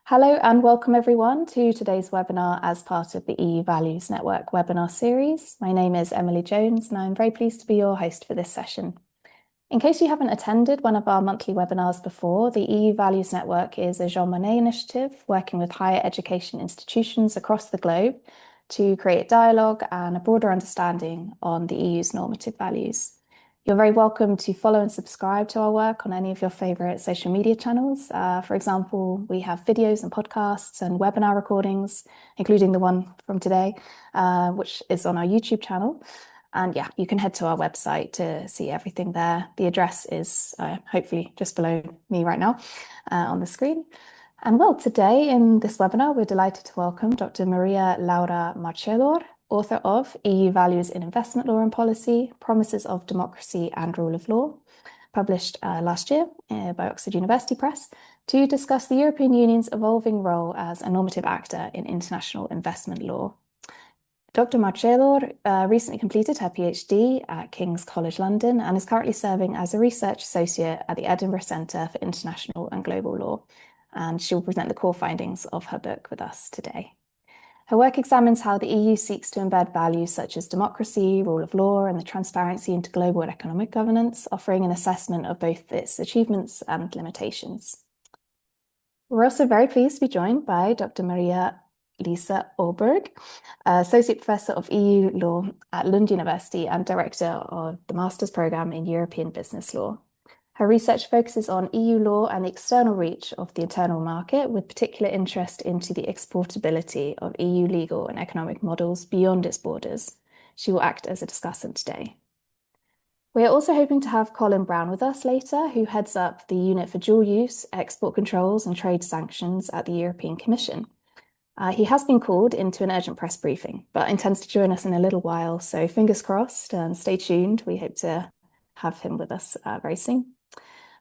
Hello and welcome everyone to today's webinar as part of the EU Values Network webinar series. My name is Emily Jones and I'm very pleased to be your host for this session. In case you haven't attended one of our monthly webinars before, the EU Values Network is a Jean Monnet initiative working with higher education institutions across the globe to create dialogue and a broader understanding on the EU's normative values. You're very welcome to follow and subscribe to our work on any of your favorite social media channels. For example, we have videos and podcasts and webinar recordings, including the one from today, which is on our YouTube channel. And yeah, you can head to our website to see everything there. The address is hopefully just below me right now on the screen. And well, today in this webinar, we're delighted to welcome Dr. Maria Laura Marceddu, author of EU Values in Investment Law and Policy, Promises of Democracy and Rule of Law, published last year by Oxford University Press, to discuss the European Union's evolving role as a normative actor in international investment law. Dr. Marceddu recently completed her PhD at King's College London and is currently serving as a research associate at the Edinburgh Centre for International and Global Law. And she will present the core findings of her book with us today. Her work examines how the EU seeks to embed values such as democracy, rule of law, and the transparency into global economic governance, offering an assessment of both its achievements and limitations. We're also very pleased to be joined by Dr. Marja-Liisa Öberg, Associate Professor of EU Law at Lund University and Director of the Master's Programme in European Business Law. Her research focuses on EU law and the external reach of the internal market, with particular interest into the exportability of EU legal and economic models beyond its borders. She will act as a discussant today. We are also hoping to have Colin Brown with us later, who heads up the Unit for Dual Use, Export Controls and Trade Sanctions at the European Commission. He has been called into an urgent press briefing, but intends to join us in a little while, so fingers crossed and stay tuned. We hope to have him with us very soon.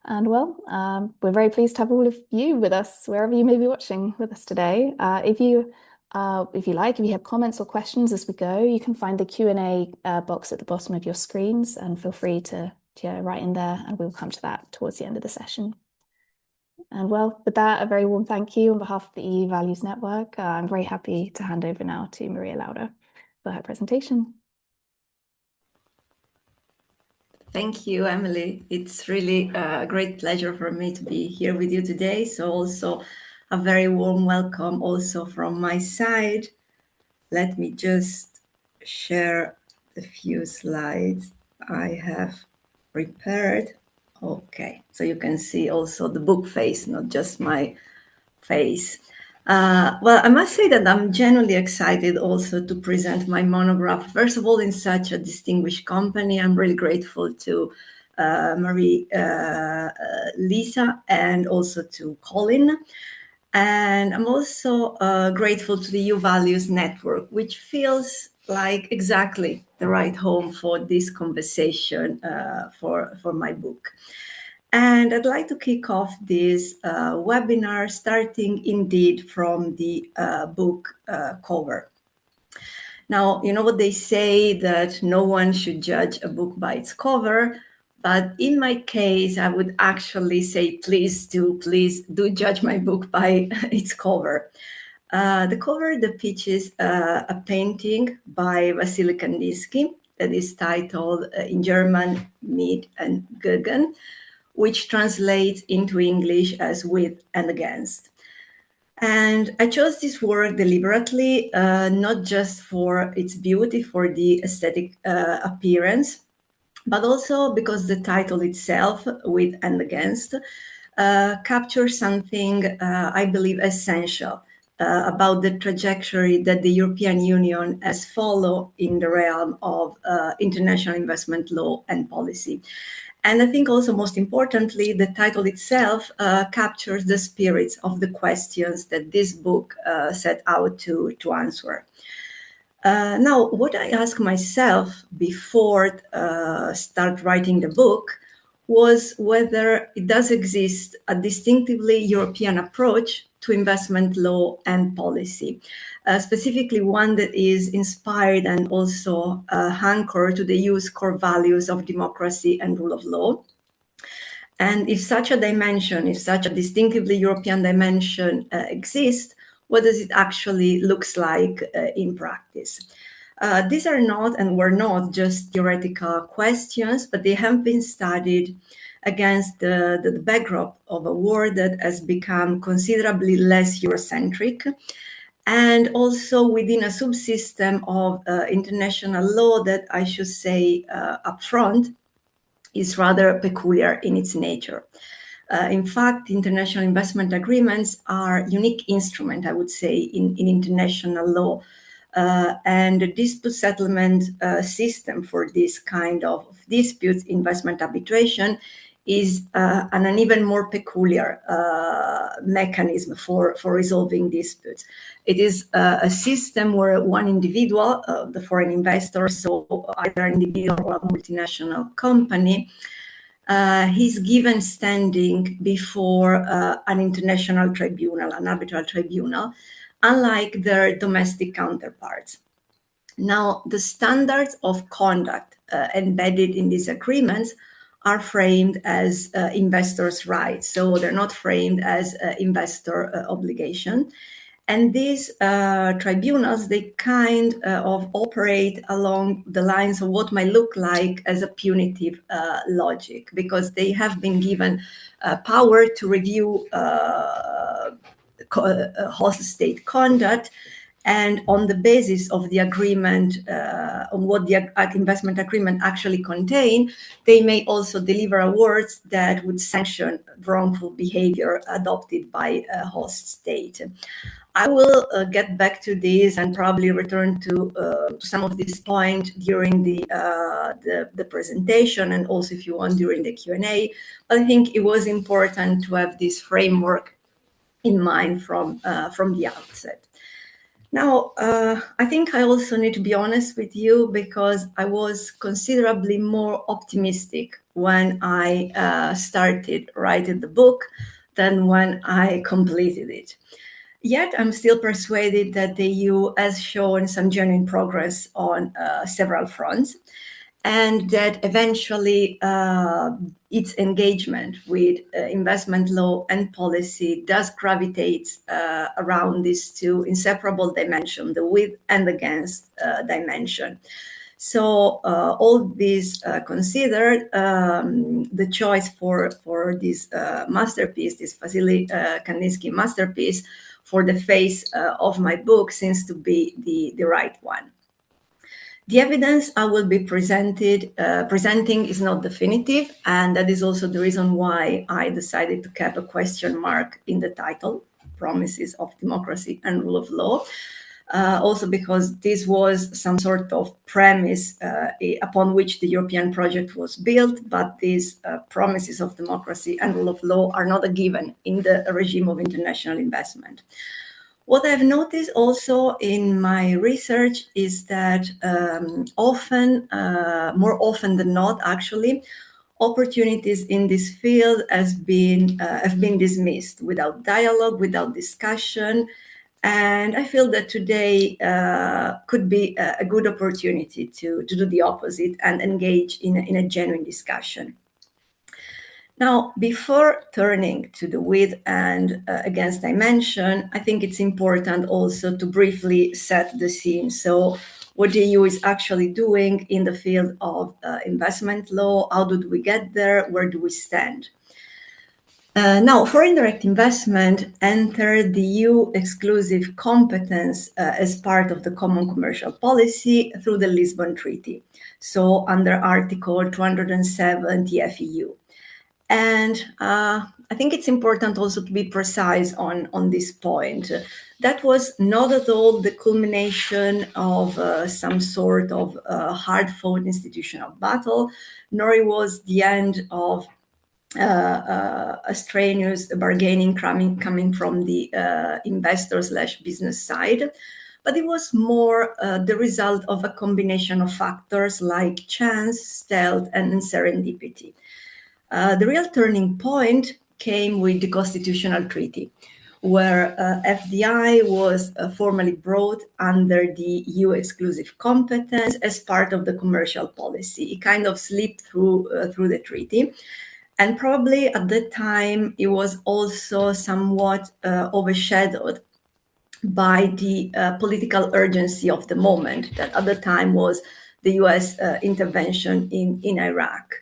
And well, we're very pleased to have all of you with us, wherever you may be watching with us today. If you have comments or questions as we go, you can find the Q&A box at the bottom of your screens and feel free to write in there and we'll come to that towards the end of the session. And well, with that, a very warm thank you on behalf of the EU Values Network. I'm very happy to hand over now to Maria Laura for her presentation. Thank you, Emily. It's really a great pleasure for me to be here with you today. So also a very warm welcome also from my side. Let me just share the few slides I have prepared. Okay, so you can see also the book face, not just my face. Well, I must say that I'm genuinely excited also to present my monograph, first of all, in such a distinguished company. I'm really grateful to Marja-Liisa and also to Colin. And I'm also grateful to the EU Values Network, which feels like exactly the right home for this conversation for my book. And I'd like to kick off this webinar starting indeed from the book cover. Now, you know what they say, that no one should judge a book by its cover. But in my case, I would actually say, please do judge my book by its cover. The cover depicts a painting by Wassily Kandinsky that is titled in German, Mit and Gegen, which translates into English as with and against. And I chose this work deliberately, not just for its beauty, for the aesthetic appearance, but also because the title itself, With and Against, captures something I believe essential about the trajectory that the European Union has followed in the realm of international investment law and policy. And I think also most importantly, the title itself captures the spirit of the questions that this book set out to answer. Now, what I asked myself before start writing the book was whether it does exist a distinctively European approach to investment law and policy, specifically one that is inspired and also anchored to the EU's core values of democracy and rule of law. And if such a dimension, if such a distinctively European dimension exists, what does it actually looks like in practice? These are not and were not just theoretical questions, but they have been studied against the backdrop of a world that has become considerably less Eurocentric, and also within a subsystem of international law that I should say upfront is rather peculiar in its nature. In fact, international investment agreements are unique instrument, I would say, in international law. And the dispute settlement system for this kind of disputes, investment arbitration, is an even more peculiar mechanism for resolving disputes. It is a system where one individual, the foreign investor, so either an individual or a multinational company, he's given standing before an international tribunal, an arbitral tribunal, unlike their domestic counterparts. Now, the standards of conduct embedded in these agreements are framed as investors' rights, so they're not framed as investor obligation. And these tribunals, they kind of operate along the lines of what might look like as a punitive logic, because they have been given power to review host state conduct, and on the basis of the agreement, on what the investment agreement actually contain, they may also deliver awards that would sanction wrongful behavior adopted by a host state. I will get back to this and probably return to some of this point during the presentation, and also if you want during the Q&A. But I think it was important to have this framework in mind from the outset. Now, I think I also need to be honest with you, because I was considerably more optimistic when I started writing the book than when I completed it. Yet, I'm still persuaded that the EU has shown some genuine progress on several fronts, and that eventually its engagement with investment law and policy does gravitate around these two inseparable dimensions, the with and against dimension. So all these considered, the choice for this masterpiece, this Vasily Kandinsky masterpiece, for the face of my book seems to be the right one. The evidence I will be presenting is not definitive, and that is also the reason why I decided to keep a question mark in the title, Promises of Democracy and Rule of Law. Also because this was some sort of premise upon which the European project was built, but these promises of democracy and rule of law are not a given in the regime of international investment. What I've noticed also in my research is that more often than not, actually, opportunities in this field have been dismissed without dialogue, without discussion. And I feel that today could be a good opportunity to do the opposite and engage in a genuine discussion. Now, before turning to the with and against dimension, I think it's important also to briefly set the scene. So what the EU is actually doing in the field of investment law, how did we get there, where do we stand? Now, foreign direct investment entered the EU exclusive competence as part of the common commercial policy through the Lisbon Treaty, so under Article 207 TFEU. And I think it's important also to be precise on this point. That was not at all the culmination of some sort of hard-fought institutional battle, nor it was the end of a strenuous bargaining coming from the investor/business side. But it was more the result of a combination of factors like chance, stealth, and serendipity. The real turning point came with the Constitutional Treaty, where FDI was formally brought under the EU exclusive competence as part of the commercial policy. It kind of slipped through the treaty. And probably at that time, it was also somewhat overshadowed by the political urgency of the moment, that at the time was the US intervention in Iraq.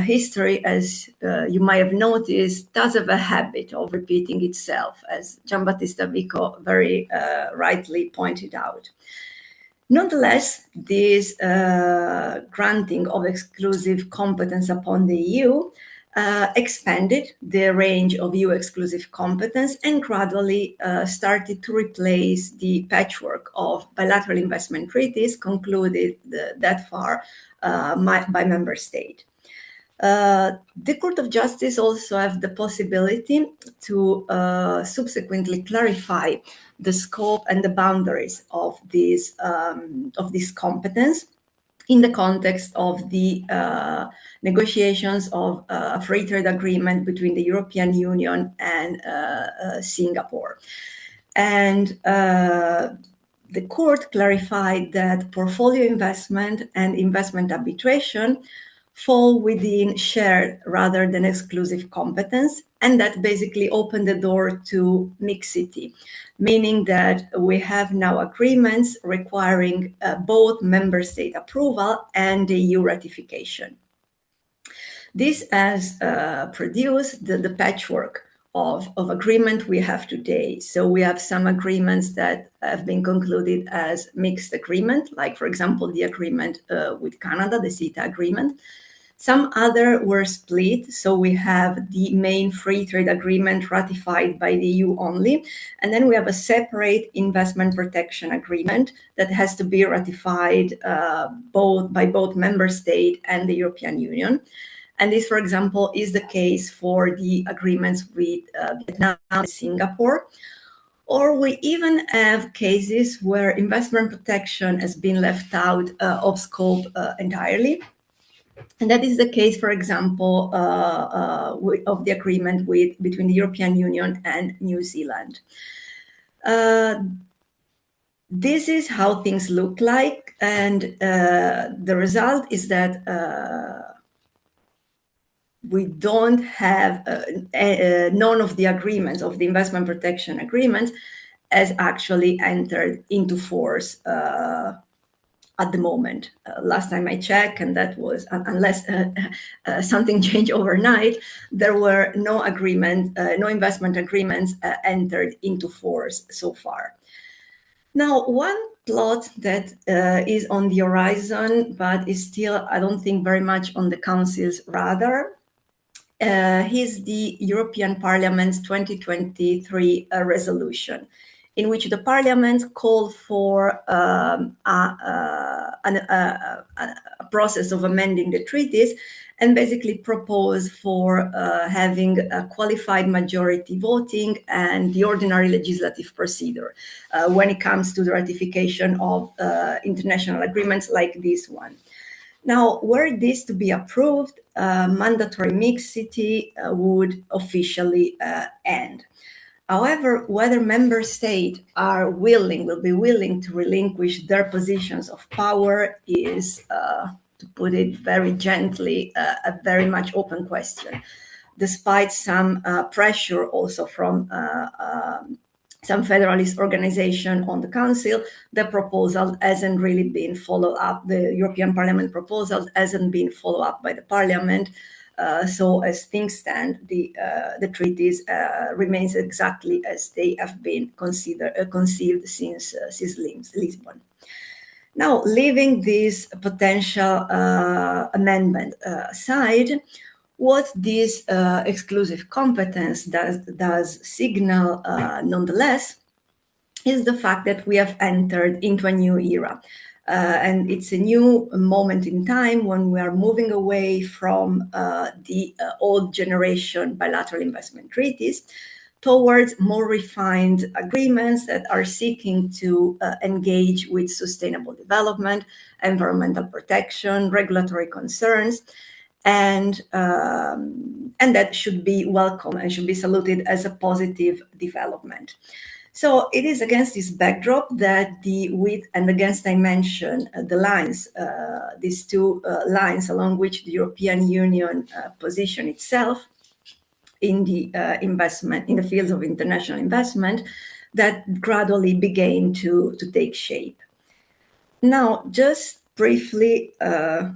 History, as you might have noticed, does have a habit of repeating itself, as Giambattista Vico very rightly pointed out. Nonetheless, this granting of exclusive competence upon the EU expanded the range of EU exclusive competence and gradually started to replace the patchwork of bilateral investment treaties concluded that far by member state. The Court of Justice also have the possibility to subsequently clarify the scope and the boundaries of this competence in the context of the negotiations of a free trade agreement between the European Union and Singapore. And the court clarified that portfolio investment and investment arbitration fall within shared rather than exclusive competence, and that basically opened the door to mixity, meaning that we have now agreements requiring both member state approval and the EU ratification. This has produced the patchwork of agreement we have today. So we have some agreements that have been concluded as mixed agreement, like, for example, the agreement with Canada, the CETA agreement. Some other were split, so we have the main free trade agreement ratified by the EU only, and then we have a separate investment protection agreement that has to be ratified by both member state and the European Union. And this, for example, is the case for the agreements with Vietnam and Singapore. Or we even have cases where investment protection has been left out of scope entirely. And that is the case, for example, of the agreement between the European Union and New Zealand. This is how things look like, and the result is that we don't have none of the agreements, of the investment protection agreements, has actually entered into force at the moment. Last time I checked, and that was, unless something changed overnight, there were no investment agreements entered into force so far. Now, one plot that is on the horizon, but is still, I don't think, very much on the Council's radar, is the European Parliament's 2023 resolution, in which the Parliament called for a process of amending the treaties and basically proposed for having a qualified majority voting and the ordinary legislative procedure when it comes to the ratification of international agreements like this one. Now, were this to be approved, mandatory mixity would officially end. However, whether member states will be willing to relinquish their positions of power is, to put it very gently, a very much open question, despite some pressure also from some federalist organization on the Council. The proposal hasn't really been followed up. The European Parliament proposal hasn't been followed up by the Parliament. So as things stand, the treaties remains exactly as they have been conceived since Lisbon. Now, leaving this potential amendment aside, what this exclusive competence does signal nonetheless is the fact that we have entered into a new era. And it's a new moment in time when we are moving away from the old generation bilateral investment treaties towards more refined agreements that are seeking to engage with sustainable development, environmental protection, regulatory concerns, and that should be welcome and should be saluted as a positive development. So it is against this backdrop that the width and against dimension, the lines, these two lines along which the European Union position itself in the investment, in the fields of international investment, that gradually began to take shape. Now, just briefly, a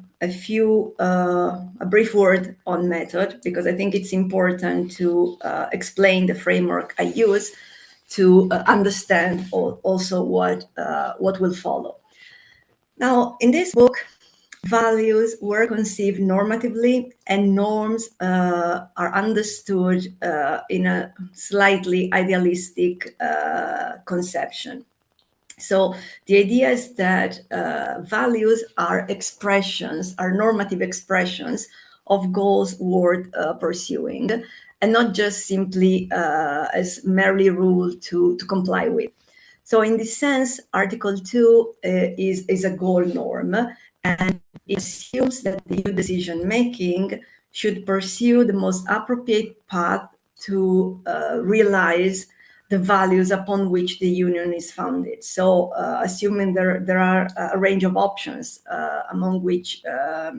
brief word on method, because I think it's important to explain the framework I use to understand also what will follow. Now, in this book, values were conceived normatively, and norms are understood in a slightly idealistic conception. So the idea is that values are expressions, are normative expressions of goals worth pursuing, and not just simply as merely rule to comply with. So in this sense, Article 2 is a goal norm, and it assumes that the EU decision-making should pursue the most appropriate path to realize the values upon which the union is founded. So assuming there are a range of options among which a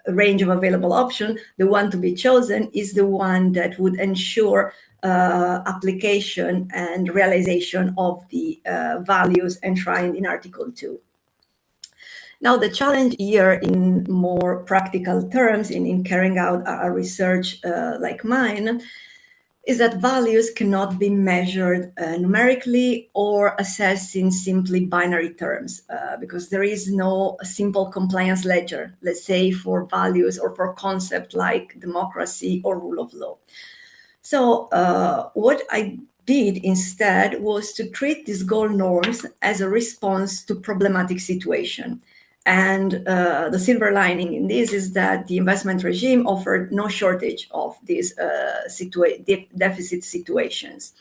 range of available options, the one to be chosen is the one that would ensure application and realization of the values enshrined in Article 2. Now, the challenge here in more practical terms in carrying out a research like mine is that values cannot be measured numerically or assessed in simply binary terms, because there is no simple compliance ledger, let's say, for values or for concepts like democracy or rule of law. So what I did instead was to treat these goal norms as a response to problematic situation. And the silver lining in this is that the investment regime offered no shortage of these deficit situations.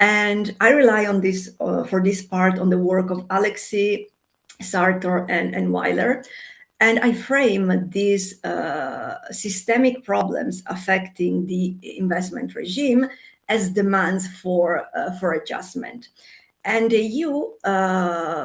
And I rely on this, for this part, on the work of Alexis, Sartor, and Weiler. And I frame these systemic problems affecting the investment regime as demands for adjustment. And the EU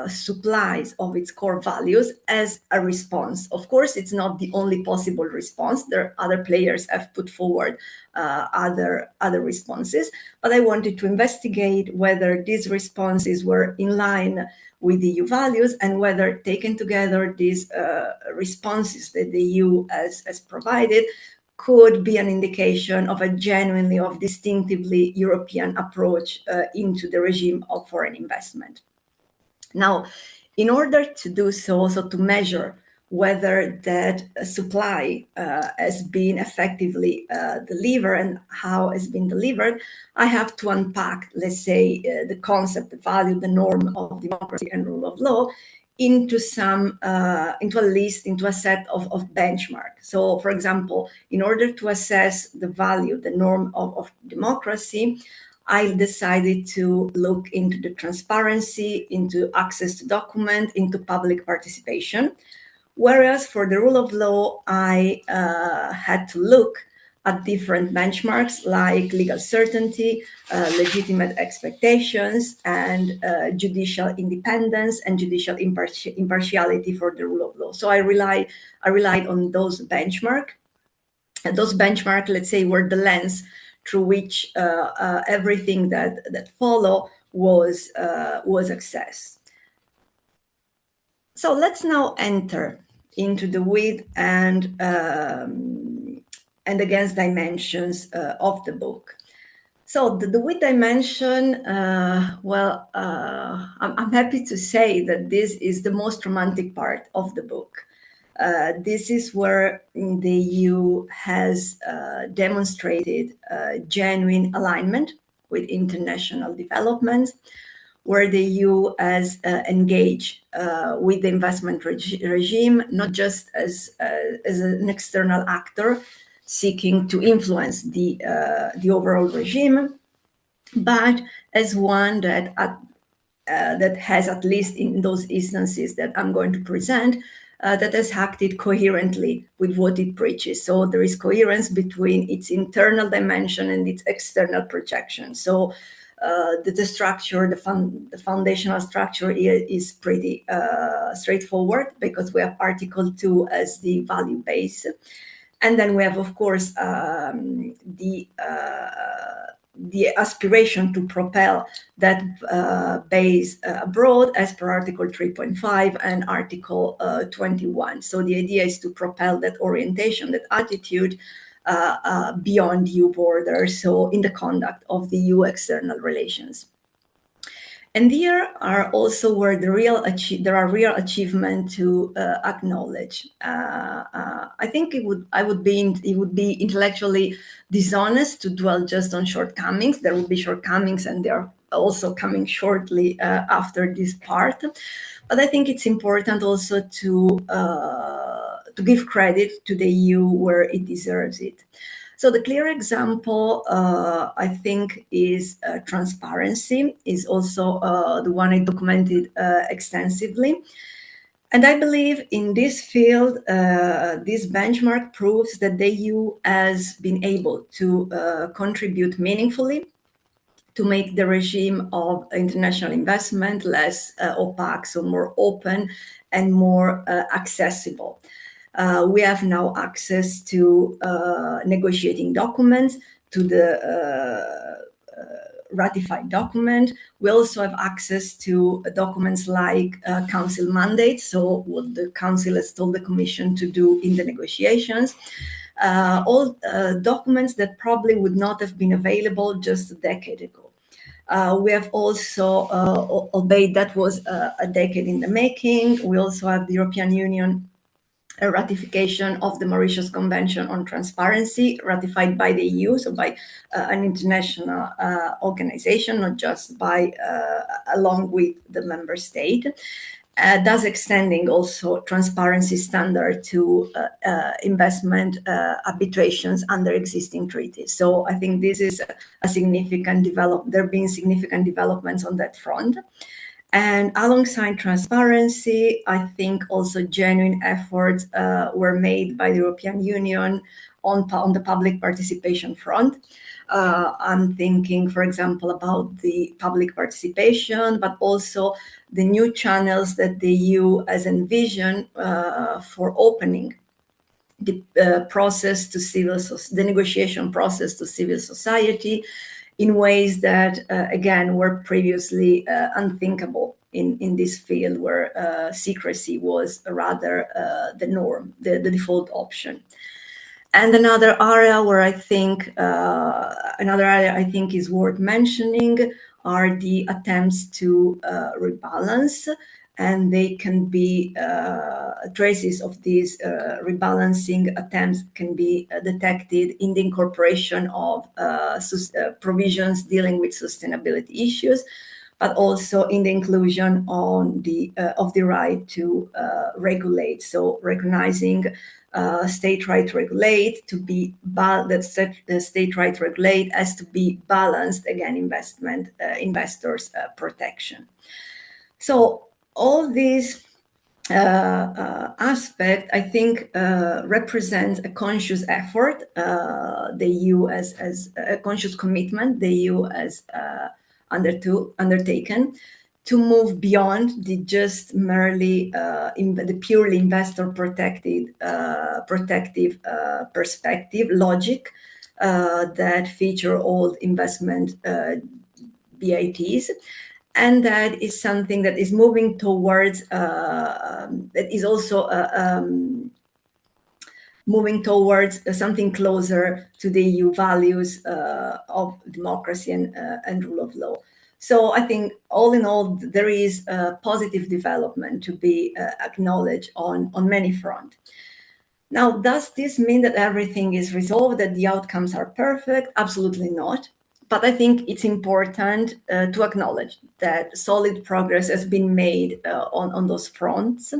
supplies of its core values as a response. Of course, it's not the only possible response. There are other players have put forward other responses, but I wanted to investigate whether these responses were in line with the EU values and whether taken together these responses that the EU has provided could be an indication of a genuinely, of distinctively European approach into the regime of foreign investment. Now, in order to do so, to measure whether that supply has been effectively delivered and how it's been delivered, I have to unpack, let's say, the concept, the value, the norm of democracy and rule of law into a set of benchmarks. So, for example, in order to assess the value, the norm of democracy, I decided to look into the transparency, into access to document, into public participation. Whereas for the rule of law, I had to look at different benchmarks like legal certainty, legitimate expectations, and judicial independence and judicial impartiality for the rule of law. So I relied on those benchmarks. And those benchmarks, let's say, were the lens through which everything that followed was assessed. So let's now enter into the width and against dimensions of the book. So the width dimension, I'm happy to say that this is the most romantic part of the book. This is where the EU has demonstrated genuine alignment with international developments, where the EU has engaged with the investment regime, not just as an external actor seeking to influence the overall regime, but as one that has, at least in those instances that I'm going to present, that has acted coherently with what it preaches. So there is coherence between its internal dimension and its external projection. So the structure, the foundational structure is pretty straightforward, because we have Article 2 as the value base. And then we have, of course, the aspiration to propel that base abroad as per Article 3.5 and Article 21. So the idea is to propel that orientation, that attitude beyond EU borders, so in the conduct of the EU external relations. And here are also where there are real achievements to acknowledge. I think it would be intellectually dishonest to dwell just on shortcomings. There will be shortcomings, and they are also coming shortly after this part. But I think it's important also to give credit to the EU where it deserves it. So the clear example, I think, is transparency, is also the one I documented extensively. And I believe in this field, this benchmark proves that the EU has been able to contribute meaningfully to make the regime of international investment less opaque, so more open and more accessible. We have now access to negotiating documents, to the ratified document. We also have access to documents like Council mandates, so what the Council has told the Commission to do in the negotiations. All documents that probably would not have been available just a decade ago. We have also, albeit that was a decade in the making, we also have the European Union a ratification of the Mauritius Convention on Transparency, ratified by the EU, so by an international organization, not just by along with the member state, thus extending also transparency standard to investment arbitrations under existing treaties. So I think this is a significant development. There have been significant developments on that front. And alongside transparency, I think also genuine efforts were made by the European Union on the public participation front. I'm thinking, for example, about the public participation, but also the new channels that the EU has envisioned for opening the process to the negotiation process to civil society, in ways that, again, were previously unthinkable in this field, where secrecy was rather the norm, the default option. And another area I think is worth mentioning are the attempts to rebalance, and they can be traces of these rebalancing attempts can be detected in the incorporation of provisions dealing with sustainability issues, but also in the inclusion of the right to regulate. So recognizing state right to regulate the state right to regulate has to be balanced again investors protection. So all these aspect, I think, represents a conscious effort the EU as a conscious commitment the EU has undertaken to move beyond the just merely the purely investor protective perspective logic that feature all investment BITs. And that is something that is moving towards, that is also moving towards something closer to the EU values of democracy and rule of law. So I think all in all, there is a positive development to be acknowledged on many fronts. Now, does this mean that everything is resolved, that the outcomes are perfect? Absolutely not. But I think it's important to acknowledge that solid progress has been made on those fronts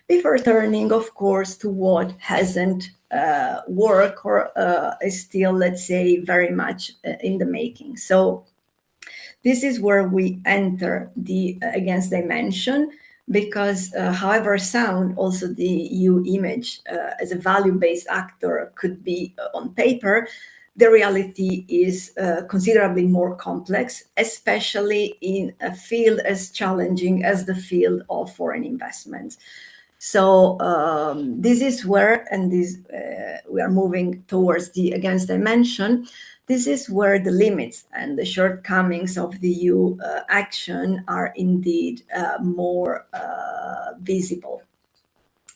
before turning, of course, to what hasn't worked or is still, let's say, very much in the making. So this is where we enter the against dimension, because however sound also the EU image as a value-based actor could be on paper, the reality is considerably more complex, especially in a field as challenging as the field of foreign investment. So this is where, and this we are moving towards the against dimension. This is where the limits and the shortcomings of the EU action are indeed more visible.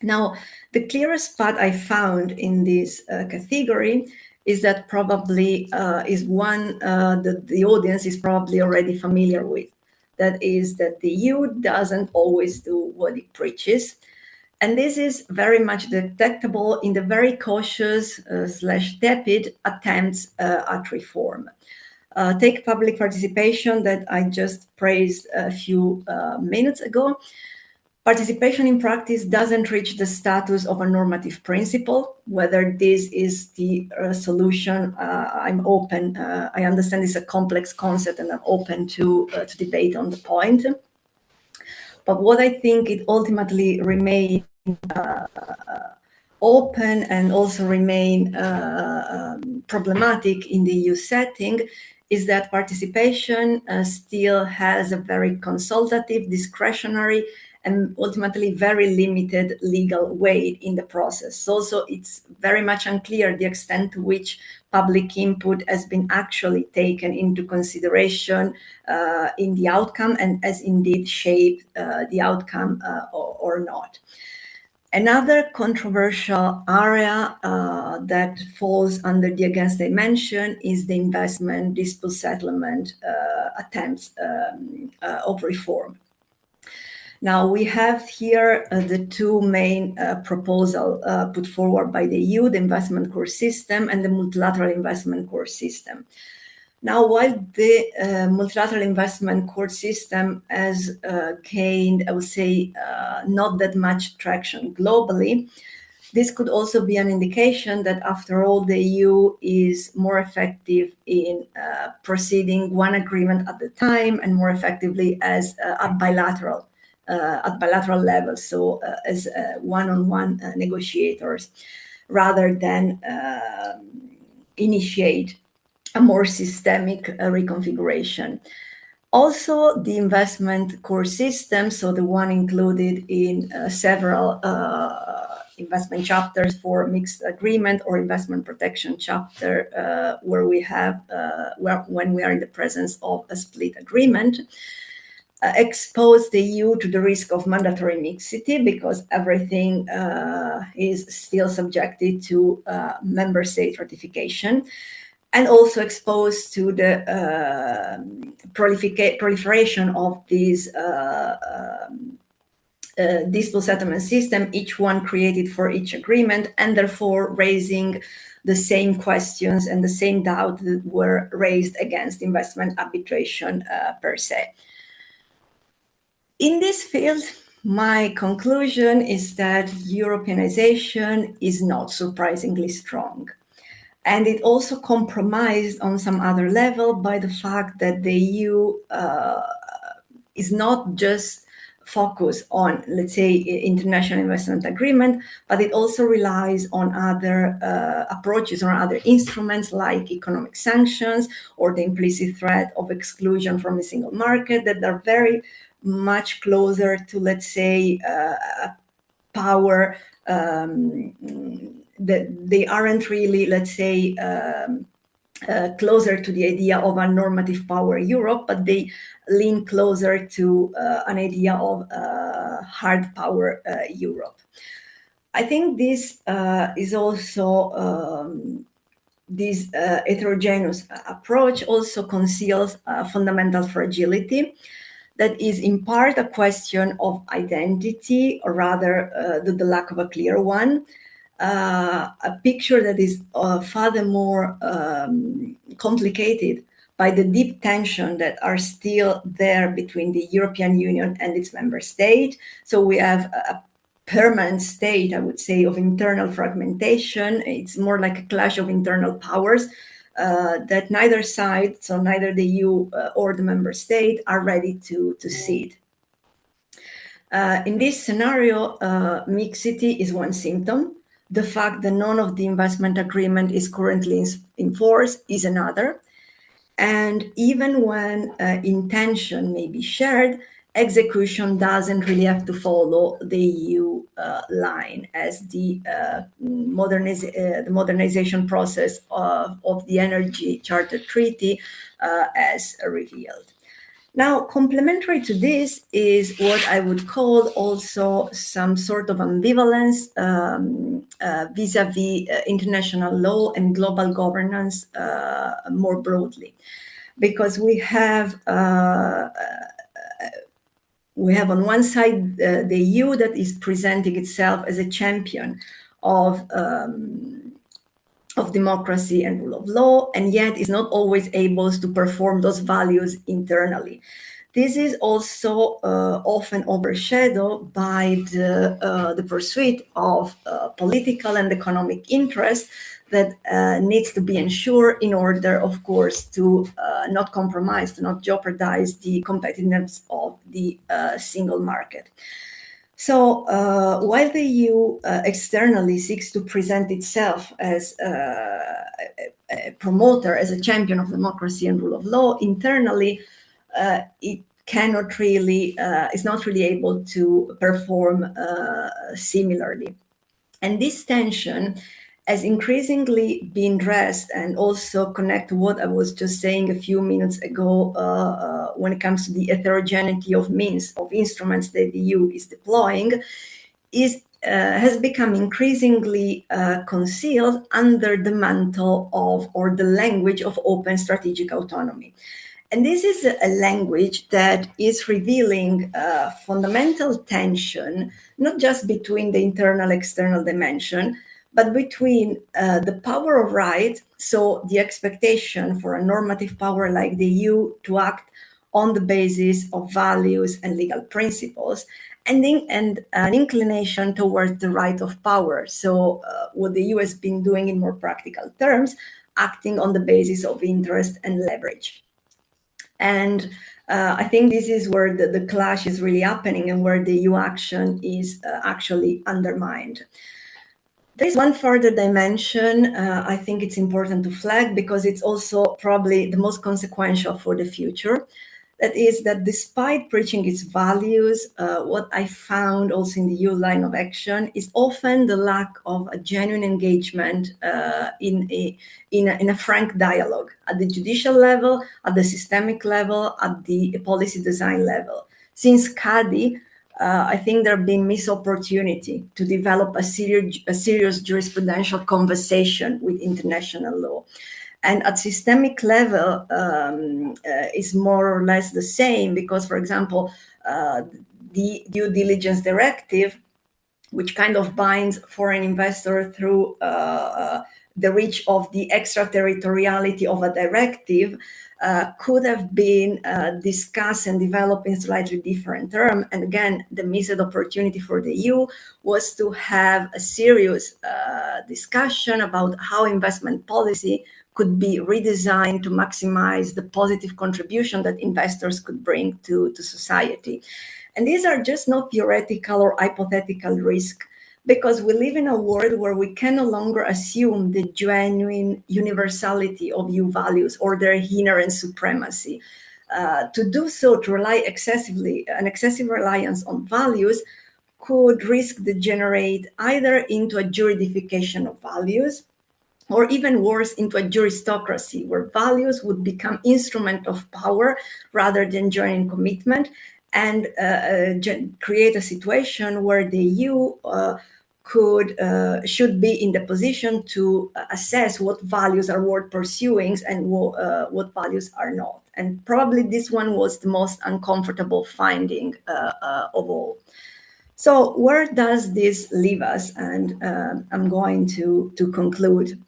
Now, the clearest path I found in this category is that probably is one that the audience is probably already familiar with. That is that the EU doesn't always do what it preaches. And this is very much detectable in the very cautious / tepid attempts at reform. Take public participation that I just praised a few minutes ago. Participation in practice doesn't reach the status of a normative principle. Whether this is the solution, I'm open. I understand it's a complex concept and I'm open to debate on the point. But what I think it ultimately remains open and also remain problematic in the EU setting is that participation still has a very consultative, discretionary, and ultimately very limited legal weight in the process. Also, it's very much unclear the extent to which public input has been actually taken into consideration in the outcome and has indeed shaped the outcome or not. Another controversial area that falls under the against dimension is the investment dispute settlement attempts of reform. Now, we have here the two main proposals put forward by the EU, the investment court system and the multilateral investment court system. Now, while the multilateral investment court system has gained, I would say, not that much traction globally, this could also be an indication that, after all, the EU is more effective in proceeding one agreement at a time and more effectively as at bilateral level, so as one-on-one negotiators, rather than initiate a more systemic reconfiguration. Also, the investment core system, so the one included in several investment chapters for mixed agreement or investment protection chapter, where we have, when we are in the presence of a split agreement, expose the EU to the risk of mandatory mixity because everything is still subjected to member state ratification, and also exposed to the proliferation of these dispute settlement system, each one created for each agreement, and therefore raising the same questions and the same doubt that were raised against investment arbitration per se. In this field, my conclusion is that Europeanization is not surprisingly strong. And it also compromised on some other level by the fact that the EU is not just focused on, let's say, international investment agreement, but it also relies on other approaches or other instruments like economic sanctions or the implicit threat of exclusion from a single market that are very much closer to, let's say, power. They aren't really, let's say, closer to the idea of a normative power Europe, but they lean closer to an idea of hard power Europe. I think this is also this heterogeneous approach also conceals fundamental fragility that is in part a question of identity, or rather the lack of a clear one. A picture that is furthermore complicated by the deep tension that are still there between the European Union and its member state. So we have a permanent state, I would say, of internal fragmentation. It's more like a clash of internal powers that neither side, so neither the EU or the member state, are ready to cede. In this scenario, mixity is one symptom. The fact that none of the investment agreement is currently in force is another. And even when intention may be shared, execution doesn't really have to follow the EU line, as the modernization process of the Energy Charter Treaty has revealed. Now, complementary to this is what I would call also some sort of ambivalence vis-a-vis international law and global governance more broadly, because we have on one side the EU that is presenting itself as a champion of democracy and rule of law, and yet is not always able to perform those values internally. This is also often overshadowed by the pursuit of political and economic interest that needs to be ensured in order, of course, to not compromise, to not jeopardize the competitiveness of the single market. So while the EU externally seeks to present itself as a promoter, as a champion of democracy and rule of law, internally it cannot really, is not really able to perform similarly. And this tension has increasingly been addressed, and also connect to what I was just saying a few minutes ago when it comes to the heterogeneity of means, of instruments that the EU is deploying, has become increasingly concealed under the mantle of, or the language of, open strategic autonomy. And this is a language that is revealing fundamental tension, not just between the internal-external dimension, but between the power of right, so the expectation for a normative power like the EU to act on the basis of values and legal principles, and an inclination towards the right of power. So what the EU has been doing in more practical terms, acting on the basis of interest and leverage. And I think this is where the clash is really happening, and where the EU action is actually undermined. There is one further dimension I think it's important to flag, because it's also probably the most consequential for the future. That is that despite preaching its values, what I found also in the EU line of action is often the lack of a genuine engagement in a frank dialogue at the judicial level, at the systemic level, at the policy design level. Since CADI, I think there have been missed opportunity to develop a serious jurisprudential conversation with international law. And at systemic level, is more or less the same, because, for example, the due diligence directive, which kind of binds foreign investor through the reach of the extraterritoriality of a directive, could have been discussed and developed in slightly different terms. And again, the missed opportunity for the EU was to have a serious discussion about how investment policy could be redesigned to maximize the positive contribution that investors could bring to society. And these are just not theoretical or hypothetical risks, because we live in a world where we can no longer assume the genuine universality of EU values or their inherent supremacy. To do so, to rely an excessive reliance on values, could risk to degenerate either into a juridification of values, or even worse, into a juristocracy, where values would become instrument of power rather than genuine commitment, and create a situation where the EU should be in the position to assess what values are worth pursuing and what values are not. And probably this one was the most uncomfortable finding of all. So where does this leave us? And I'm going to conclude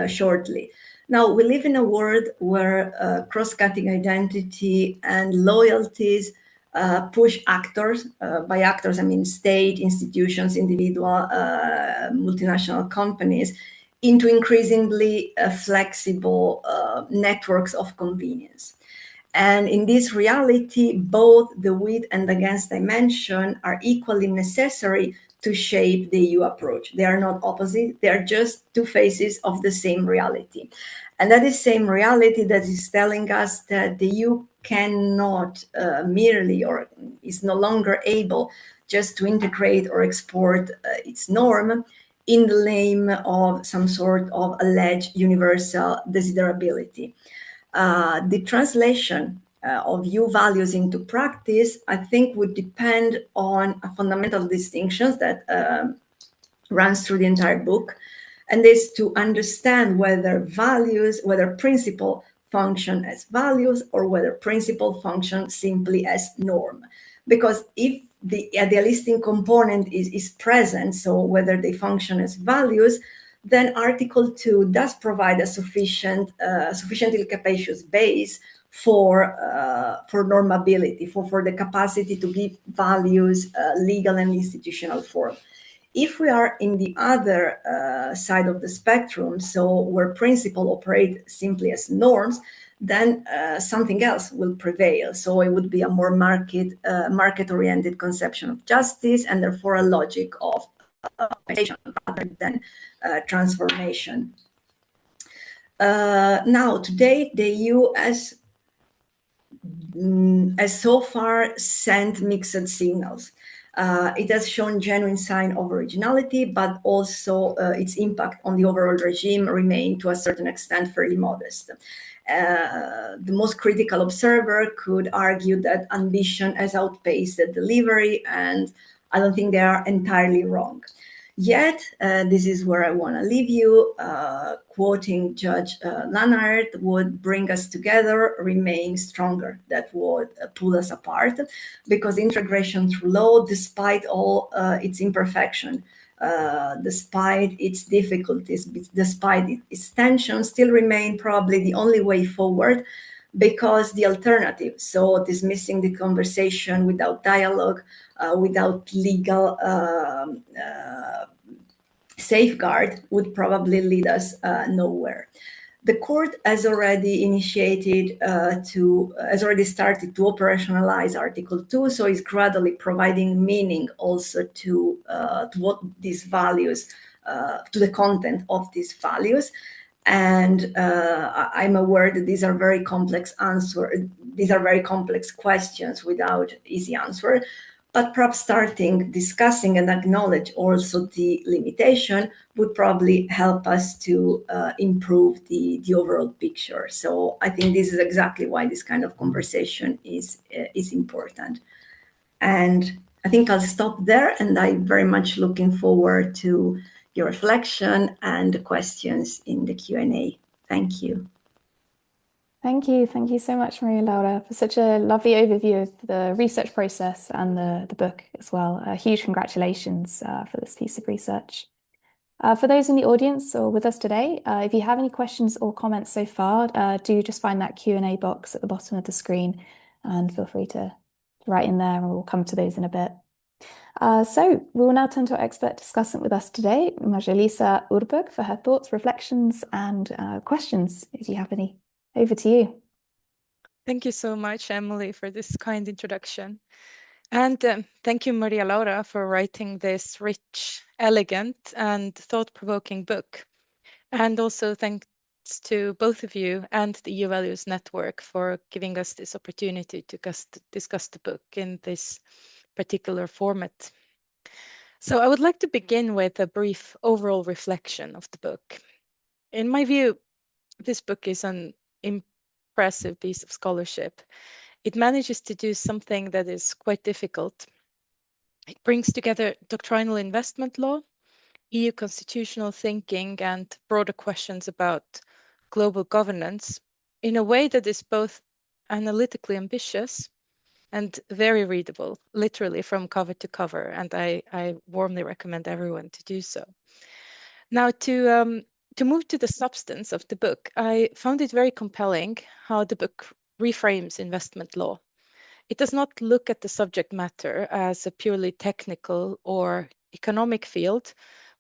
shortly. Now, we live in a world where cross-cutting identity and loyalties push actors, by actors I mean state, institutions, individual, multinational companies, into increasingly flexible networks of convenience. And in this reality, both the with and against dimension are equally necessary to shape the EU approach. They are not opposite, they are just two faces of the same reality. And that is same reality that is telling us that the EU cannot merely, or is no longer able just to integrate or export its norm in the name of some sort of alleged universal desirability. The translation of EU values into practice, I think, would depend on a fundamental distinctions that runs through the entire book, and is to understand whether values, whether principle function as values or whether principle function simply as norm. Because if the idealistic component is present, so whether they function as values, then Article 2 does provide a sufficiently capacious base for normability, for the capacity to give values legal and institutional form. If we are in the other side of the spectrum, so where principles operate simply as norms, then something else will prevail. So it would be a more market-oriented conception of justice, and therefore a logic of rather than transformation. Now, today, the EU has so far sent mixed signals. It has shown genuine sign of originality, but also its impact on the overall regime remained to a certain extent fairly modest. The most critical observer could argue that ambition has outpaced the delivery, and I don't think they are entirely wrong. Yet, this is where I want to leave you, quoting Judge Lanard, would bring us together, remain stronger. That would pull us apart, because integration through law, despite all its imperfection, despite its difficulties, despite its tensions, still remain probably the only way forward, because the alternative, so dismissing the conversation without dialogue, without legal safeguard, would probably lead us nowhere. The court has already has already started to operationalize Article 2, so it's gradually providing meaning also to what these values, to the content of these values. And I'm aware that these are very complex questions without easy answer. But perhaps starting discussing and acknowledge also the limitation would probably help us to improve the overall picture. So I think this is exactly why this kind of conversation is important. And I think I'll stop there, and I'm very much looking forward to your reflection and questions in the Q&A. Thank you. Thank you. Thank you so much, Maria Laura, for such a lovely overview of the research process and the book as well. Huge congratulations for this piece of research. For those in the audience or with us today, if you have any questions or comments so far, do just find that Q&A box at the bottom of the screen and feel free to write in there, and we'll come to those in a bit. So we will now turn to our expert discussant with us today, Marja-Liisa Öberg, for her thoughts, reflections, and questions, if you have any. Over to you. Thank you so much, Emily, for this kind introduction. And thank you, Maria Laura, for writing this rich, elegant, and thought-provoking book. And also thanks to both of you and the EU Values Network for giving us this opportunity to discuss the book in this particular format. So I would like to begin with a brief overall reflection of the book. In my view, this book is an impressive piece of scholarship. It manages to do something that is quite difficult. It brings together doctrinal investment law, EU constitutional thinking, and broader questions about global governance in a way that is both analytically ambitious and very readable, literally from cover to cover. And I warmly recommend everyone to do so. Now, to move to the substance of the book, I found it very compelling how the book reframes investment law. It does not look at the subject matter as a purely technical or economic field,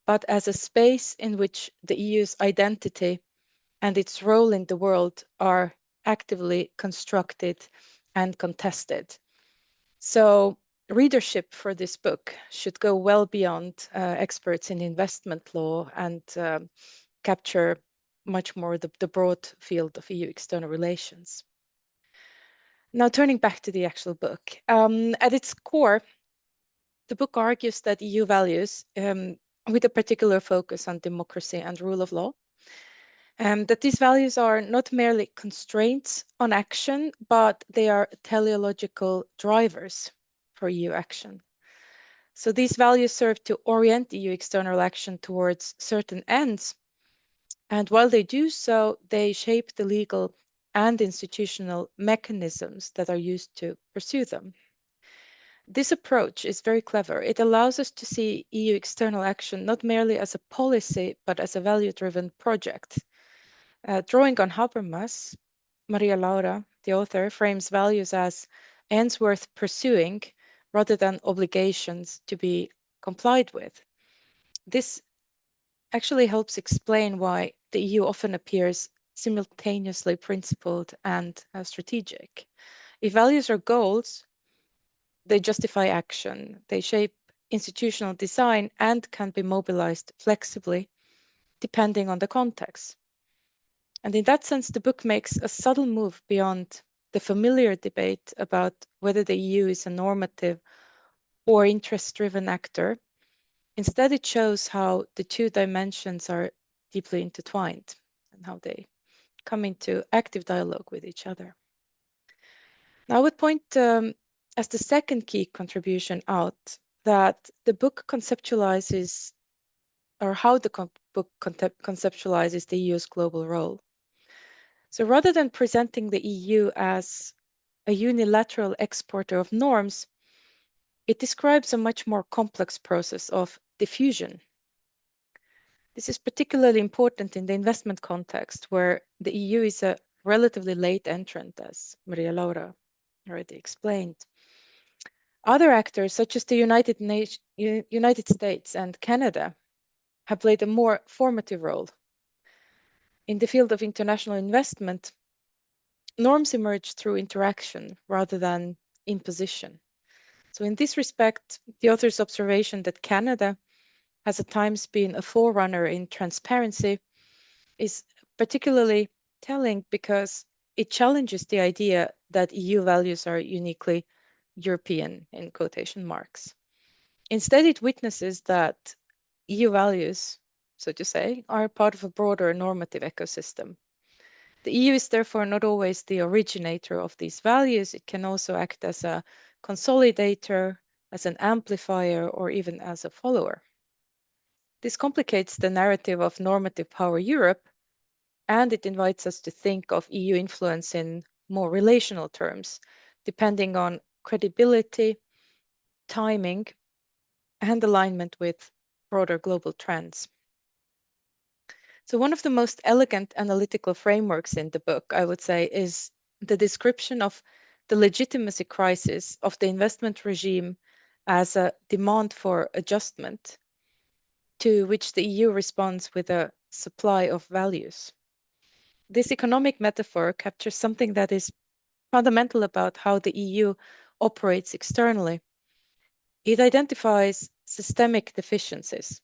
but as a space in which the EU's identity and its role in the world are actively constructed and contested. So readership for this book should go well beyond experts in investment law and capture much more the broad field of EU external relations. Now, turning back to the actual book, at its core, the book argues that EU values, with a particular focus on democracy and rule of law, that these values are not merely constraints on action, but they are teleological drivers for EU action. So these values serve to orient EU external action towards certain ends. And while they do so, they shape the legal and institutional mechanisms that are used to pursue them. This approach is very clever. It allows us to see EU external action not merely as a policy, but as a value-driven project. Drawing on Habermas, Maria Laura, the author, frames values as ends worth pursuing rather than obligations to be complied with. This actually helps explain why the EU often appears simultaneously principled and strategic. If values are goals, they justify action, they shape institutional design, and can be mobilized flexibly depending on the context. And in that sense, the book makes a subtle move beyond the familiar debate about whether the EU is a normative or interest-driven actor. Instead, it shows how the two dimensions are deeply intertwined and how they come into active dialogue with each other. Now, I would point as the second key contribution out that the book conceptualizes, or how the book conceptualizes the EU's global role. So rather than presenting the EU as a unilateral exporter of norms, it describes a much more complex process of diffusion. This is particularly important in the investment context, where the EU is a relatively late entrant, as Maria Laura already explained. Other actors, such as the United States and Canada, have played a more formative role. In the field of international investment, norms emerge through interaction rather than imposition. So in this respect, the author's observation that Canada has at times been a forerunner in transparency is particularly telling because it challenges the idea that EU values are uniquely European, in quotation marks. Instead, it witnesses that EU values, so to say, are part of a broader normative ecosystem. The EU is therefore not always the originator of these values. It can also act as a consolidator, as an amplifier, or even as a follower. This complicates the narrative of normative power Europe, and it invites us to think of EU influence in more relational terms, depending on credibility, timing, and alignment with broader global trends. So one of the most elegant analytical frameworks in the book, I would say, is the description of the legitimacy crisis of the investment regime as a demand for adjustment, to which the EU responds with a supply of values. This economic metaphor captures something that is fundamental about how the EU operates externally. It identifies systemic deficiencies.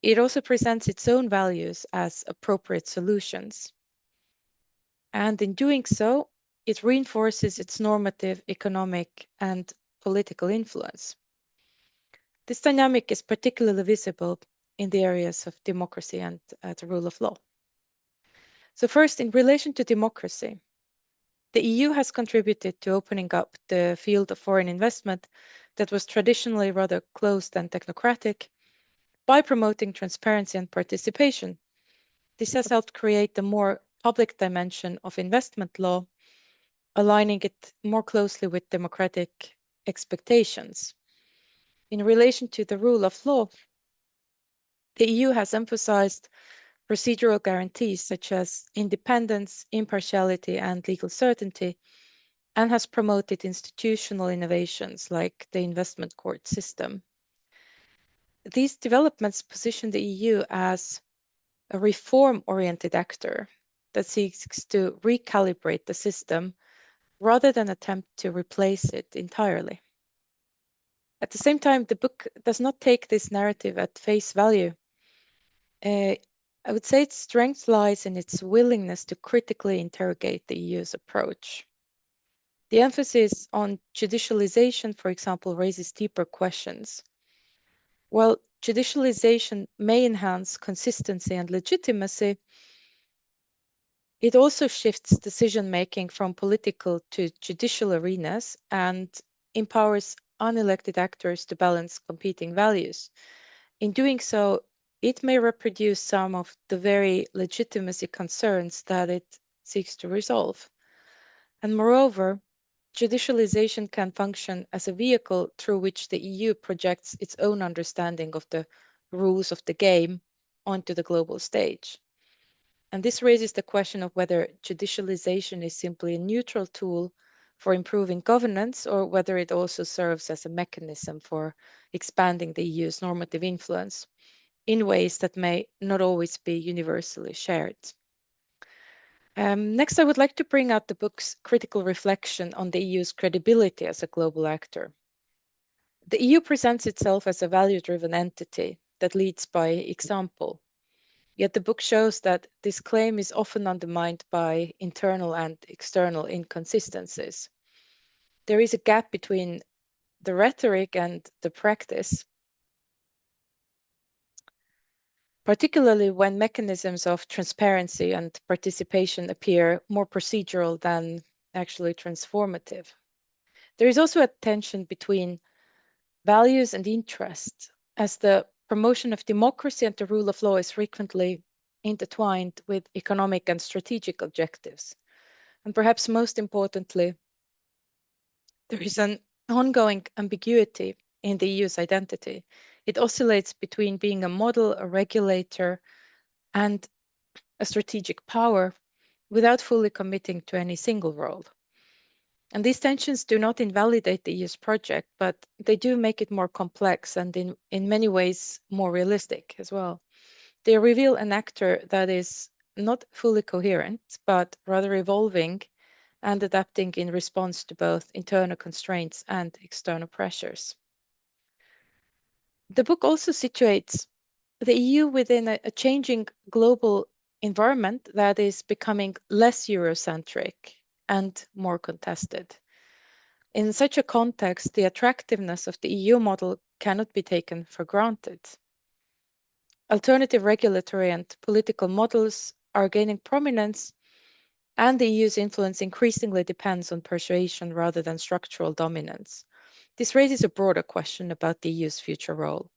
It also presents its own values as appropriate solutions. And in doing so, it reinforces its normative, economic, and political influence. This dynamic is particularly visible in the areas of democracy and the rule of law. So first, in relation to democracy, the EU has contributed to opening up the field of foreign investment that was traditionally rather closed and technocratic by promoting transparency and participation. This has helped create a more public dimension of investment law, aligning it more closely with democratic expectations. In relation to the rule of law, the EU has emphasized procedural guarantees such as independence, impartiality, and legal certainty, and has promoted institutional innovations like the investment court system. These developments position the EU as a reform-oriented actor that seeks to recalibrate the system rather than attempt to replace it entirely. At the same time, the book does not take this narrative at face value. I would say its strength lies in its willingness to critically interrogate the EU's approach. The emphasis on judicialization, for example, raises deeper questions. While judicialization may enhance consistency and legitimacy, it also shifts decision-making from political to judicial arenas and empowers unelected actors to balance competing values. In doing so, it may reproduce some of the very legitimacy concerns that it seeks to resolve. And moreover, judicialization can function as a vehicle through which the EU projects its own understanding of the rules of the game onto the global stage. And this raises the question of whether judicialization is simply a neutral tool for improving governance or whether it also serves as a mechanism for expanding the EU's normative influence in ways that may not always be universally shared. Next, I would like to bring out the book's critical reflection on the EU's credibility as a global actor. The EU presents itself as a value-driven entity that leads by example. Yet the book shows that this claim is often undermined by internal and external inconsistencies. There is a gap between the rhetoric and the practice, particularly when mechanisms of transparency and participation appear more procedural than actually transformative. There is also a tension between values and interest, as the promotion of democracy and the rule of law is frequently intertwined with economic and strategic objectives. And perhaps most importantly, there is an ongoing ambiguity in the EU's identity. It oscillates between being a model, a regulator, and a strategic power without fully committing to any single role. And these tensions do not invalidate the EU's project, but they do make it more complex and in many ways more realistic as well. They reveal an actor that is not fully coherent, but rather evolving and adapting in response to both internal constraints and external pressures. The book also situates the EU within a changing global environment that is becoming less Eurocentric and more contested. In such a context, the attractiveness of the EU model cannot be taken for granted. Alternative regulatory and political models are gaining prominence, and the EU's influence increasingly depends on persuasion rather than structural dominance. This raises a broader question about the EU's future role.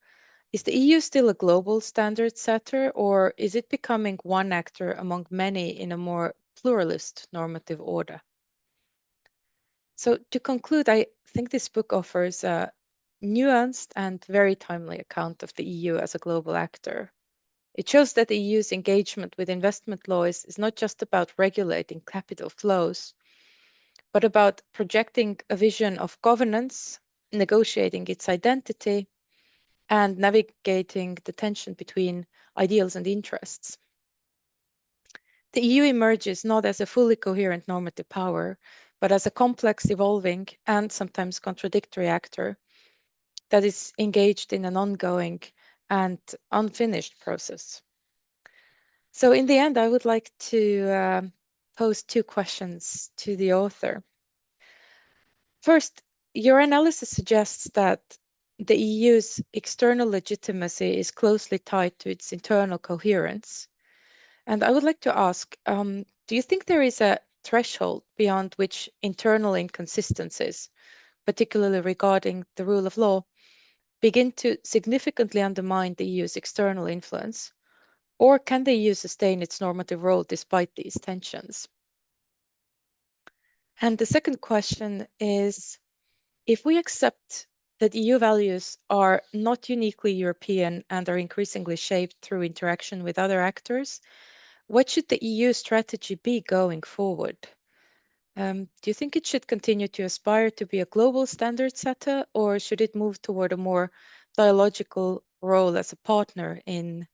Is the EU still a global standard setter, or is it becoming one actor among many in a more pluralist normative order? So to conclude, I think this book offers a nuanced and very timely account of the EU as a global actor. It shows that the EU's engagement with investment law is not just about regulating capital flows, but about projecting a vision of governance, negotiating its identity, and navigating the tension between ideals and interests. The EU emerges not as a fully coherent normative power, but as a complex, evolving, and sometimes contradictory actor that is engaged in an ongoing and unfinished process. So in the end, I would like to pose two questions to the author. First, your analysis suggests that the EU's external legitimacy is closely tied to its internal coherence. And I would like to ask, do you think there is a threshold beyond which internal inconsistencies, particularly regarding the rule of law, begin to significantly undermine the EU's external influence? Or can the EU sustain its normative role despite these tensions? And the second question is, if we accept that EU values are not uniquely European and are increasingly shaped through interaction with other actors, what should the EU strategy be going forward? Do you think it should continue to aspire to be a global standard setter, or should it move toward a more dialogical role as a partner in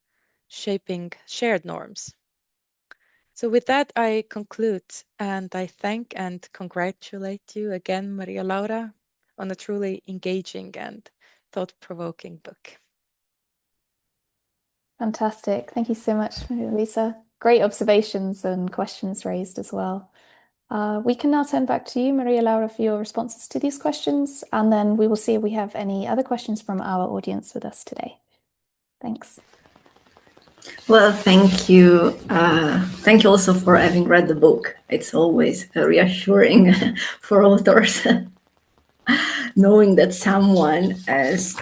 shaping shared norms? So with that, I conclude, and I thank and congratulate you again, Maria Laura, on a truly engaging and thought-provoking book. Fantastic. Thank you so much, Lisa. Great observations and questions raised as well. We can now turn back to you, Maria Laura, for your responses to these questions, and then we will see if we have any other questions from our audience with us today. Thanks. Well, thank you. Thank you also for having read the book. It's always reassuring for authors knowing that someone has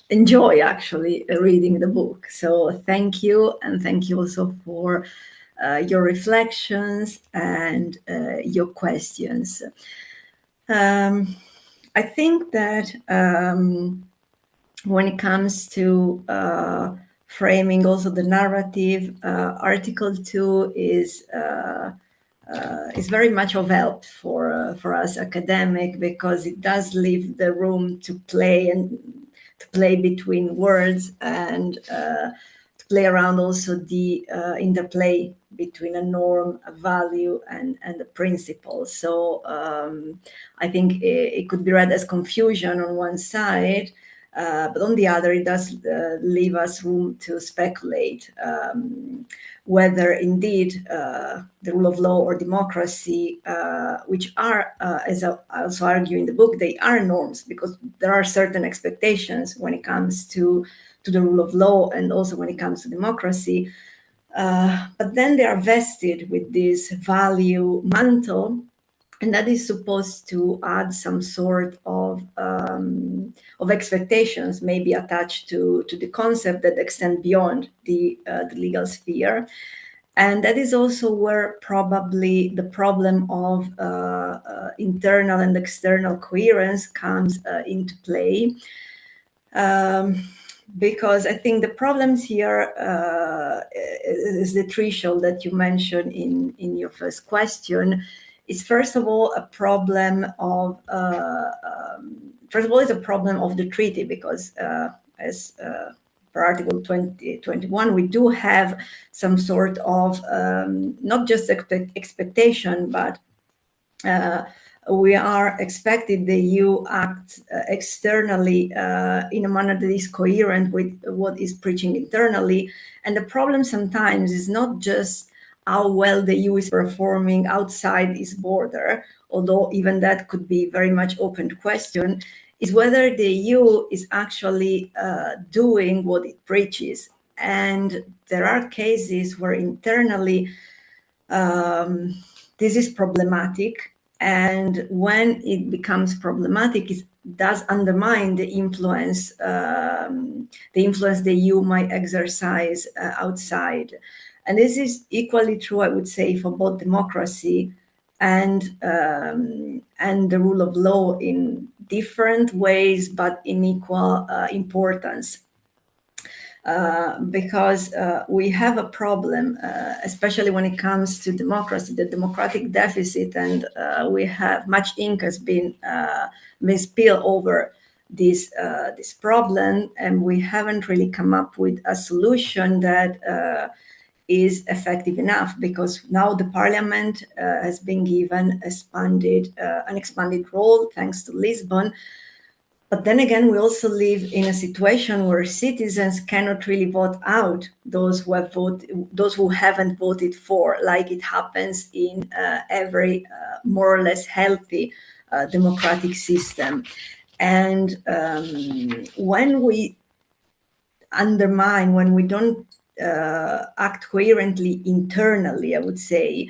enjoy actually reading the book. So thank you, and thank you also for your reflections and your questions. I think that when it comes to framing also the narrative, Article 2 is very much of help for us academic, because it does leave the room to play and to play between words and to play around also the interplay between a norm, a value, and a principle. So I think it could be read as confusion on one side, but on the other, it does leave us room to speculate whether indeed the rule of law or democracy, which are, as I also argue in the book, they are norms, because there are certain expectations when it comes to the rule of law and also when it comes to democracy. But then they are vested with this value mantle, and that is supposed to add some sort of expectations, maybe attached to the concept that extend beyond the legal sphere. And that is also where probably the problem of internal and external coherence comes into play. Because I think the problems here is the threshold that you mentioned in your first question. Is first of all a problem of it's a problem of the treaty, because as per Article 2021, we do have some sort of not just expectation, but we are expected the EU act externally in a manner that is coherent with what is preaching internally. And the problem sometimes is not just how well the EU is performing outside its border, although even that could be very much open to question, is whether the EU is actually doing what it preaches. And there are cases where internally this is problematic. And when it becomes problematic, it does undermine the influence the EU might exercise outside. And this is equally true, I would say, for both democracy and the rule of law in different ways, but in equal importance. Because we have a problem, especially when it comes to democracy, the democratic deficit, and we have much ink has been spilled over this problem, and we haven't really come up with a solution that is effective enough, because now the parliament has been given an expanded role thanks to Lisbon. But then again, we also live in a situation where citizens cannot really vote out those who haven't voted for, like it happens in every more or less healthy democratic system. And when we don't act coherently internally, I would say,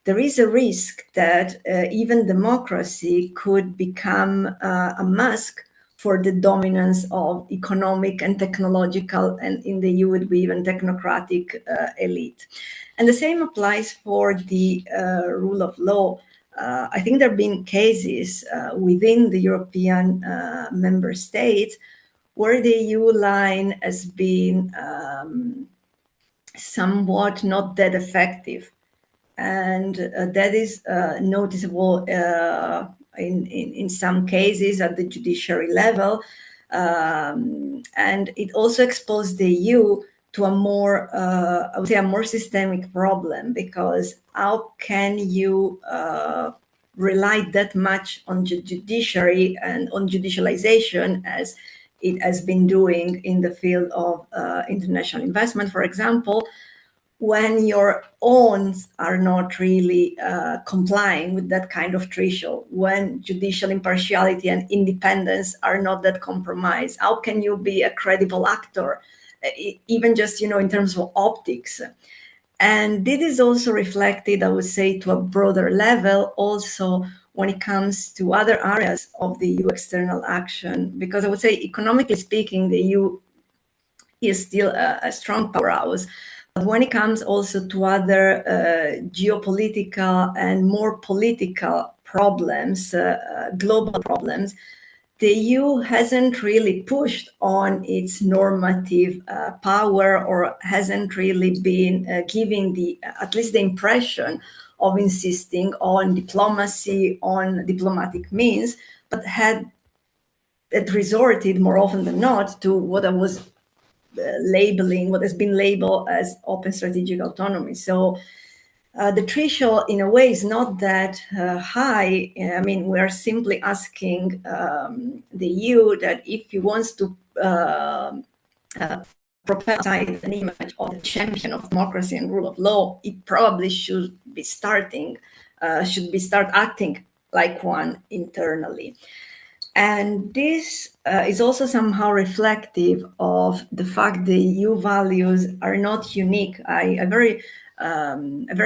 there is a risk that even democracy could become a mask for the dominance of economic and technological, and in the EU would be even technocratic elite. And the same applies for the rule of law. I think there have been cases within the European member states where the EU line has been somewhat not that effective. And that is noticeable in some cases at the judiciary level. And it also exposed the EU to a more, I would say, a more systemic problem, because how can you rely that much on the judiciary and on judicialization as it has been doing in the field of international investment, for example, when your owns are not really complying with that kind of threshold, when judicial impartiality and independence are not that compromised? How can you be a credible actor, even just, in terms of optics? And this is also reflected, I would say, to a broader level, also when it comes to other areas of the EU external action, because I would say, economically speaking, the EU is still a strong powerhouse. But when it comes also to other geopolitical and more political problems, global problems, the EU hasn't really pushed on its normative power, or hasn't really been giving at least the impression of insisting on diplomacy, on diplomatic means, but had resorted more often than not to what I was what has been labeled as open strategic autonomy. So the threshold, in a way, is not that high. I mean, we are simply asking the EU that if he wants to propel an image of the champion of democracy and rule of law, it probably should start acting like one internally. And this is also somehow reflective of the fact the EU values are not unique. I very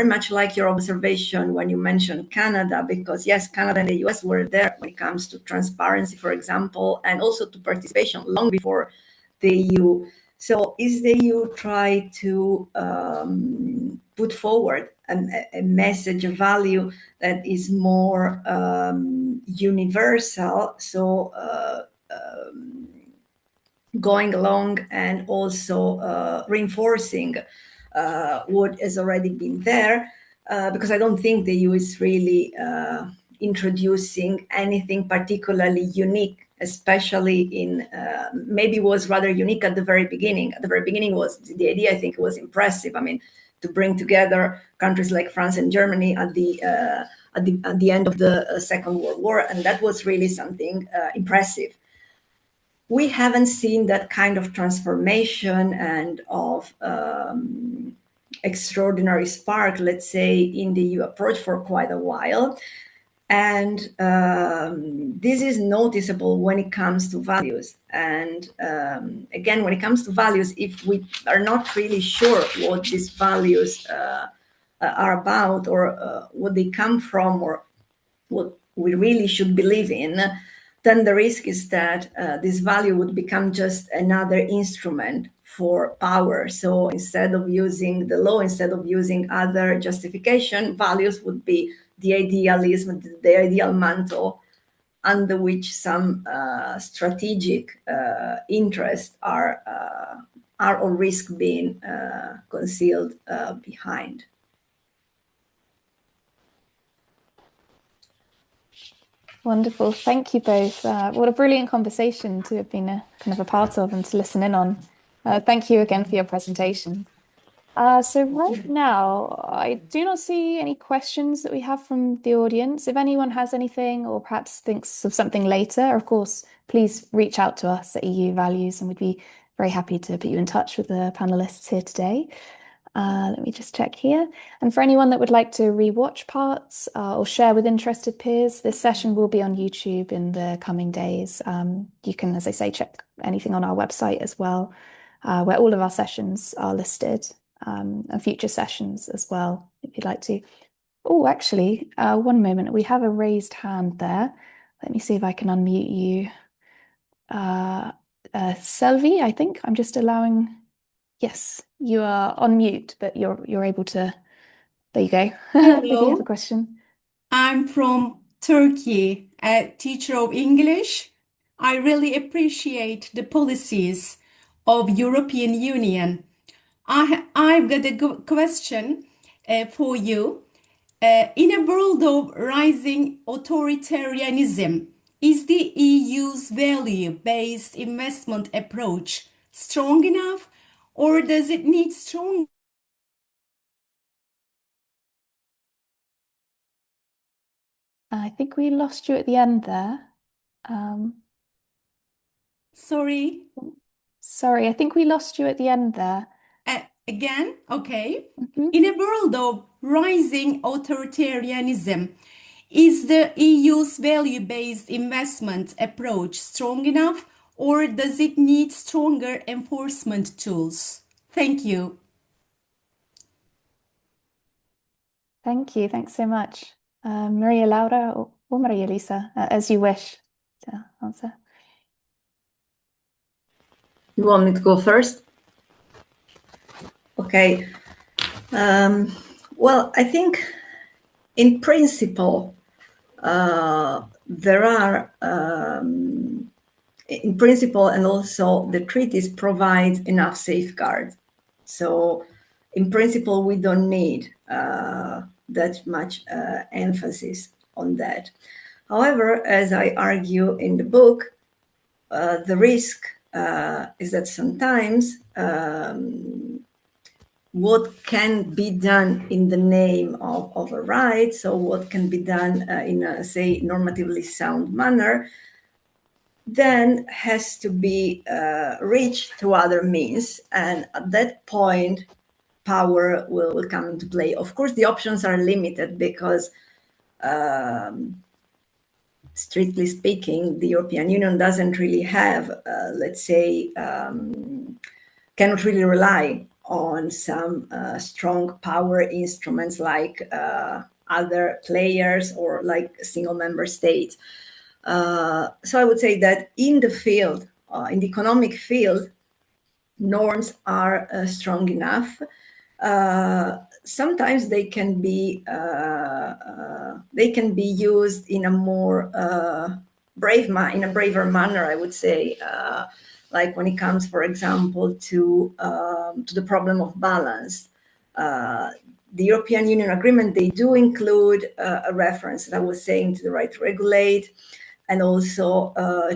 much like your observation when you mentioned Canada, because yes, Canada and the US were there when it comes to transparency, for example, and also to participation long before the EU. So is the EU try to put forward a message, a value that is more universal, so going along and also reinforcing what has already been there, because I don't think the EU is really introducing anything particularly unique, especially in maybe was rather unique at the very beginning. At the very beginning was the idea, I think, was impressive. I mean, to bring together countries like France and Germany at the end of the Second World War, and that was really something impressive. We haven't seen that kind of transformation and of extraordinary spark, let's say, in the EU approach for quite a while. And this is noticeable when it comes to values. And again, when it comes to values, if we are not really sure what these values are about, or what they come from, or what we really should believe in, then the risk is that this value would become just another instrument for power. So instead of using the law, instead of using other justification, values would be the idealism, the ideal mantle under which some strategic interests are or risk being concealed behind. Wonderful. Thank you both. What a brilliant conversation to have been kind of a part of and to listen in on. Thank you again for your presentation. So right now, I do not see any questions that we have from the audience. If anyone has anything or perhaps thinks of something later, of course, please reach out to us at EU Values, and we'd be very happy to put you in touch with the panelists here today. Let me just check here. And for anyone that would like to rewatch parts or share with interested peers, this session will be on YouTube in the coming days. You can, as I say, check anything on our website as well, where all of our sessions are listed, and future sessions as well, if you'd like to. Oh, actually, one moment. We have a raised hand there. Let me see if I can unmute you. Selvi, I think I'm just allowing... Yes, you are on mute, but you're able to. There you go. If you have a question. I'm from Turkey, a teacher of English. I really appreciate the policies of European Union. I've got a question for you. In a world of rising authoritarianism, is the EU's value-based investment approach strong enough, or does it need strong? I think we lost you at the end there. Sorry. Sorry, I think we lost you at the end there. Again, okay. Mhm. In a world of rising authoritarianism, is the EU's value-based investment approach strong enough, or does it need stronger enforcement tools? Thank you. Thank you. Thanks so much. Maria Laura or Marja-Liisa, as you wish to answer. You want me to go first? Okay. Well, I think in principle, there are, in principle, and also the treaties provide enough safeguards. So in principle, we don't need that much emphasis on that. However, as I argue in the book, the risk is that sometimes what can be done in the name of a right, so what can be done in a, say, normatively sound manner, then has to be reached through other means. And at that point, power will come into play. Of course, the options are limited because, strictly speaking, the European Union doesn't really have, let's say, cannot really rely on some strong power instruments like other players or like a single member state. So I would say that in the field, in the economic field, norms are strong enough. Sometimes they can be used in a more in a braver manner, I would say. Like when it comes, for example, to the problem of balance. The European Union agreement, they do include a reference, that I was saying, to the right to regulate, and also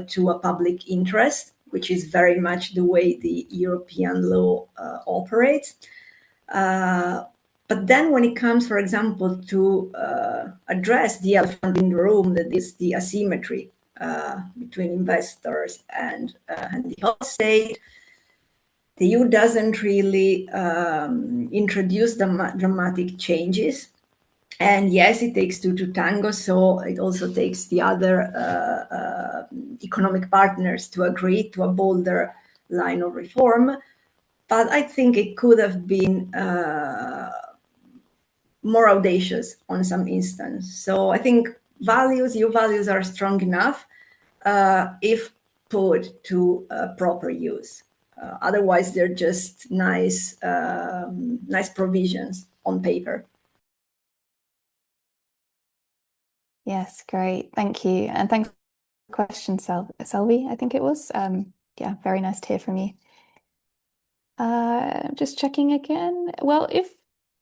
to a public interest, which is very much the way the European law operates. But then when it comes, for example, to address the elephant in the room, that is the asymmetry between investors and the whole state, the EU doesn't really introduce dramatic changes. And yes, it takes two to tango, so it also takes the other economic partners to agree to a bolder line of reform. But I think it could have been more audacious on some instance. So I think EU values are strong enough if put to proper use. Otherwise, they're just nice provisions on paper. Yes, great. Thank you. And thanks for the question, Selvi, I think it was. Yeah, very nice to hear from you. Just checking again. Well, if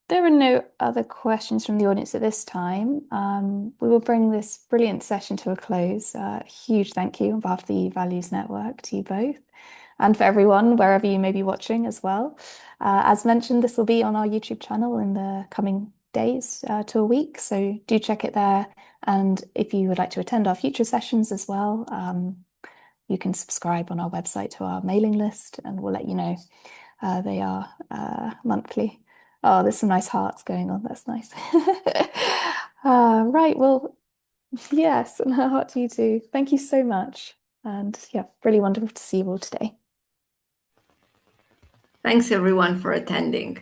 there are no other questions from the audience at this time, we will bring this brilliant session to a close. Huge thank you on behalf of the Values Network to you both, and for everyone, wherever you may be watching as well. As mentioned, this will be on our YouTube channel in the coming days to a week, so do check it there. And if you would like to attend our future sessions as well, you can subscribe on our website to our mailing list, and we'll let you know. They are monthly. Oh, there's some nice hearts going on. That's nice. Right. Well, yes, and a heart to you too. Thank you so much. And yeah, really wonderful to see you all today. Thanks everyone for attending.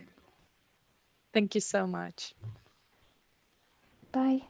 Thank you so much. Bye.